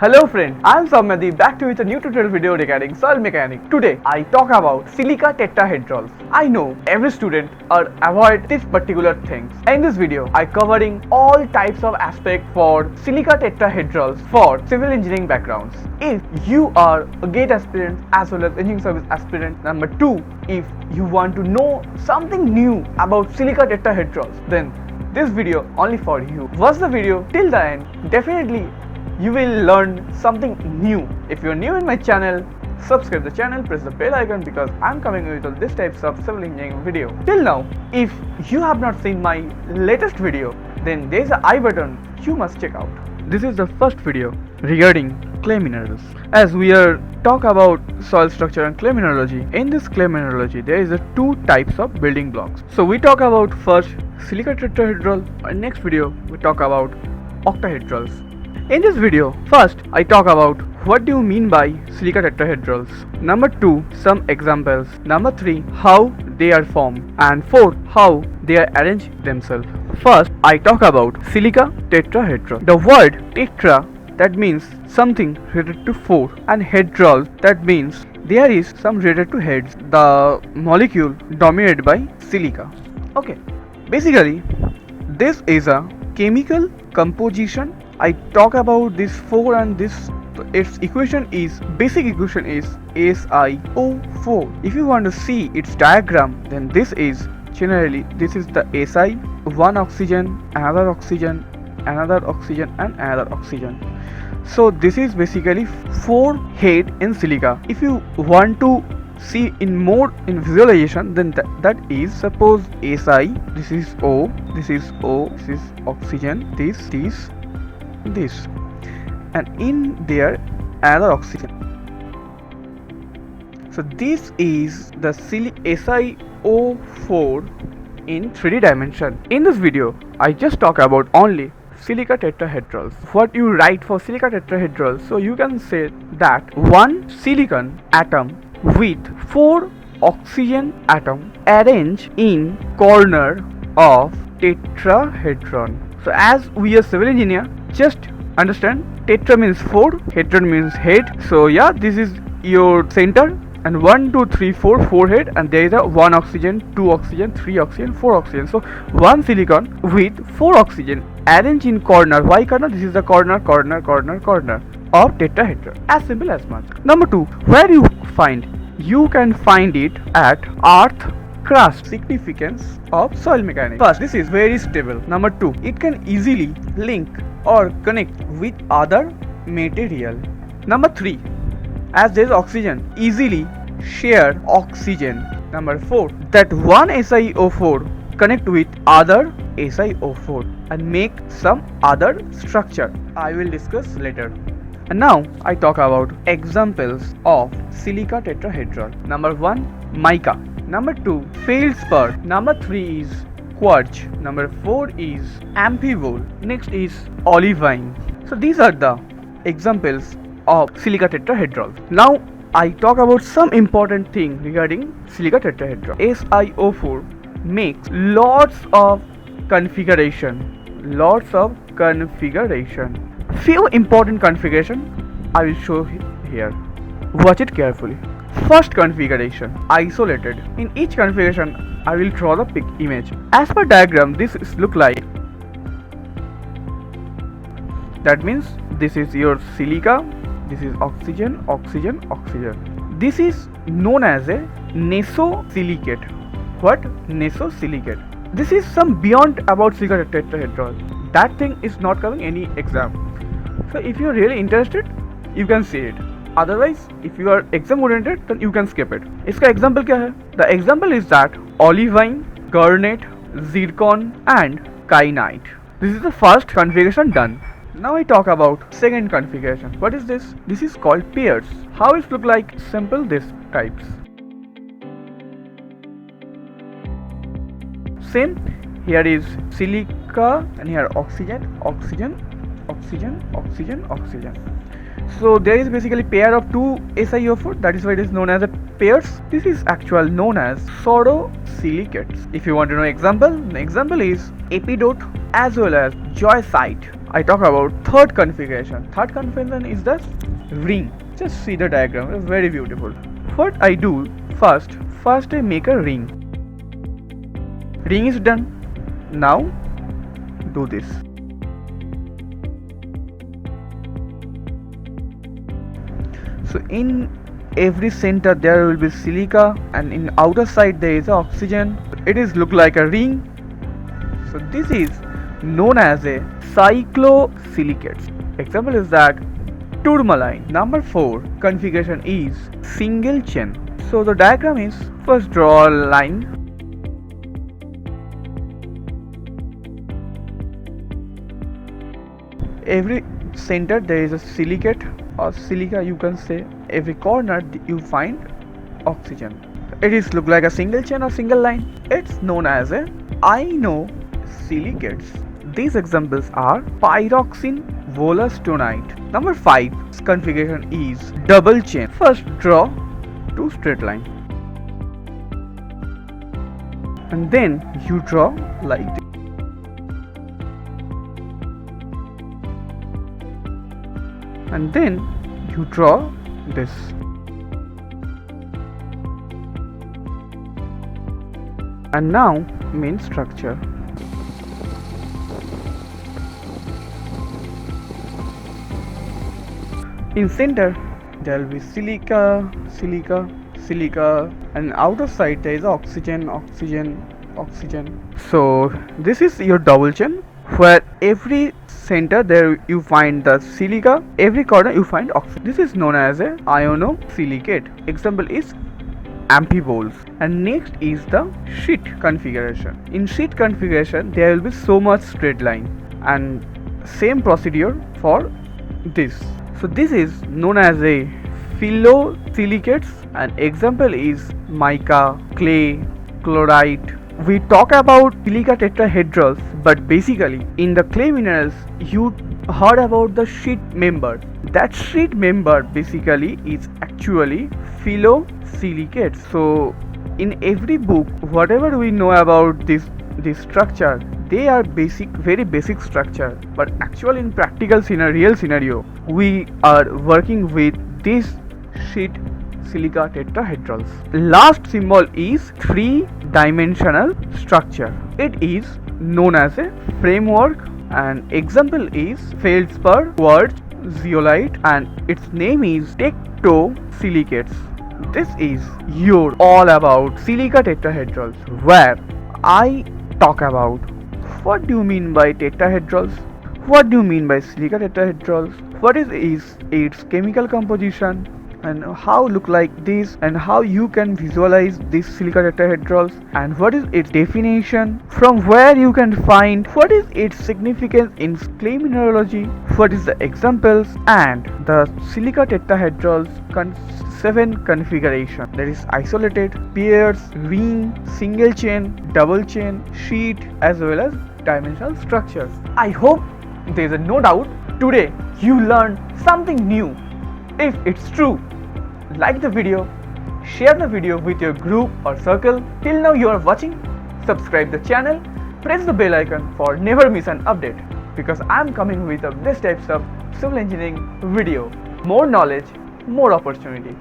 Hello friend, I am Samyadi back to with a new tutorial video regarding soil mechanics. Today I talk about silica tetrahedrals. I know every student avoid this particular things. In this video I covering all types of aspects for silica tetrahedrals for civil engineering backgrounds. If you are a GATE aspirant as well as engineering service aspirant, number 2, if you want to know something new about silica tetrahedrals, then this video only for you. Watch the video till the end. Definitely you will learn something new. If you are new in my channel, subscribe the channel, press the bell icon because I am coming with all these types of civil engineering video. Till now, if you have not seen my latest video, then there is a I button you must check out. This is the first video regarding clay minerals. As we are talk about soil structure and clay mineralogy, in this clay mineralogy there is a two types of building blocks. So we talk about first silica tetrahedral, and next video we talk about octahedrals. In this video, first I talk about what do you mean by silica tetrahedrals. Number 2, some examples. Number 3, how they are formed. And 4, how they are arranged themselves. First, I talk about silica tetrahedral. The word tetra, that means something related to 4, and hedral, that means there is some related to heads. The molecule dominated by silica. Okay, basically this is a chemical composition. I talk about this 4 and this, its equation is, basic equation is SiO4. If you want to see its diagram, then this is generally, this is the Si, one oxygen, another oxygen, another oxygen and another oxygen. So this is basically 4 head in silica. If you want to see in more in visualization, then that is, suppose Si, this is O, this is O, this is oxygen, this, and in there another oxygen. So this is the SiO4 in 3D dimension. In this video I just talk about only silica tetrahedrals. What you write for silica tetrahedrals, so you can say that one silicon atom with 4 oxygen atom arranged in corner of tetrahedron. So as we are civil engineer, just understand tetra means 4, hedron means head. So yeah, this is your center, and 1 2 3 4 head, and there is a 1 oxygen, 2 oxygen, 3 oxygen, 4 oxygen. So one silicon with 4 oxygen arranged in corner. Why corner? This is the corner of tetrahedron. As simple as much. Number 2, where you find? You can find it at earth crust. Significance of soil mechanics. First, this is very stable. Number 2, it can easily link or connect with other material. Number 3, as there is oxygen, easily share oxygen. Number 4, that one SiO4 connect with other SiO4 and make some other structure. I will discuss later. And now I talk about examples of silica tetrahedral. Number 1, mica. Number 2, feldspar. Number 3 is quartz. Number 4 is amphibole. Next is olivine. So these are the examples of silica tetrahedral. Now I talk about some important thing regarding silica tetrahedral. SiO4 makes lots of configuration. Few important configuration I will show here. Watch it carefully. First configuration, isolated. In each configuration I will draw the image. As per diagram, this look like, that means this is your silica, this is oxygen, oxygen, oxygen. This is known as a nesosilicate. What? Nesosilicate. This is some beyond about silica tetrahedral. That thing is not coming any exam. So if you are really interested, you can see it. Otherwise, if you are exam oriented, then you can skip it. इसका example क्या है? The example is that olivine, garnet, zircon and kyanite. This is the first configuration done. Now I talk about second configuration. What is this? This is called pairs. How it look like? Simple, this types. Same. Here is silica and here oxygen, oxygen, oxygen, oxygen, oxygen. So there is basically pair of 2 SiO4, that is why it is known as a pairs. This is actually known as pseudo-silicates. If you want to know example, the example is epidote as well as joycite. I talk about third configuration. Third configuration is the ring. Just see the diagram, it's very beautiful. What I do first I make a ring. Ring is done. Now do this. So in every center there will be silica, and in outer side there is oxygen. It is look like a ring. So this is known as a cyclosilicates. Example is that tourmaline. Number 4 configuration is single chain. So the diagram is, first draw a line. Every center there is a silicate or silica, you can say. Every corner you find oxygen. It is look like a single chain or single line. It's known as a inosilicates. These examples are pyroxene, wollastonite. Number 5 configuration is double chain. First draw two straight line, and then you draw like this. And then you draw this. And now main structure. In center there will be silica, and outer side there is oxygen. So this is your double chain, where every center there you find the silica, every corner you find oxygen. This is known as a inosilicates. Example is amphibole. And next is the sheet configuration. In sheet configuration there will be so much straight line, and same procedure for this. So this is known as a phyllosilicates, and example is mica, clay, chlorite. We talk about silica tetrahedrals, but basically in the clay minerals you heard about the sheet member. That sheet member basically is actually phyllosilicates. So in every book, whatever we know about this structure, they are basic, very basic structure, but actually in practical real scenario we are working with this sheet silica tetrahedrals. Last symbol is three-dimensional structure. It is known as a framework, and example is feldspar, quartz, zeolite, and its name is tectosilicates. This is your all about silica tetrahedrals, where I talk about what do you mean by tetrahedrals, what do you mean by silica tetrahedrals, what is its chemical composition, and how look like this, and how you can visualize these silica tetrahedrals, and what is its definition, from where you can find, what is its significance in clay mineralogy, what is the examples, and the silica tetrahedrals 7 configuration, that is isolated, pairs, ring, single chain, double chain, sheet, as well as dimensional structures. I hope there is no doubt today you learned something new. If it's true, like the video, share the video with your group or circle. Till now you are watching, subscribe the channel, press the bell icon for never miss an update, because I am coming with the best types of civil engineering video. More knowledge, more opportunity.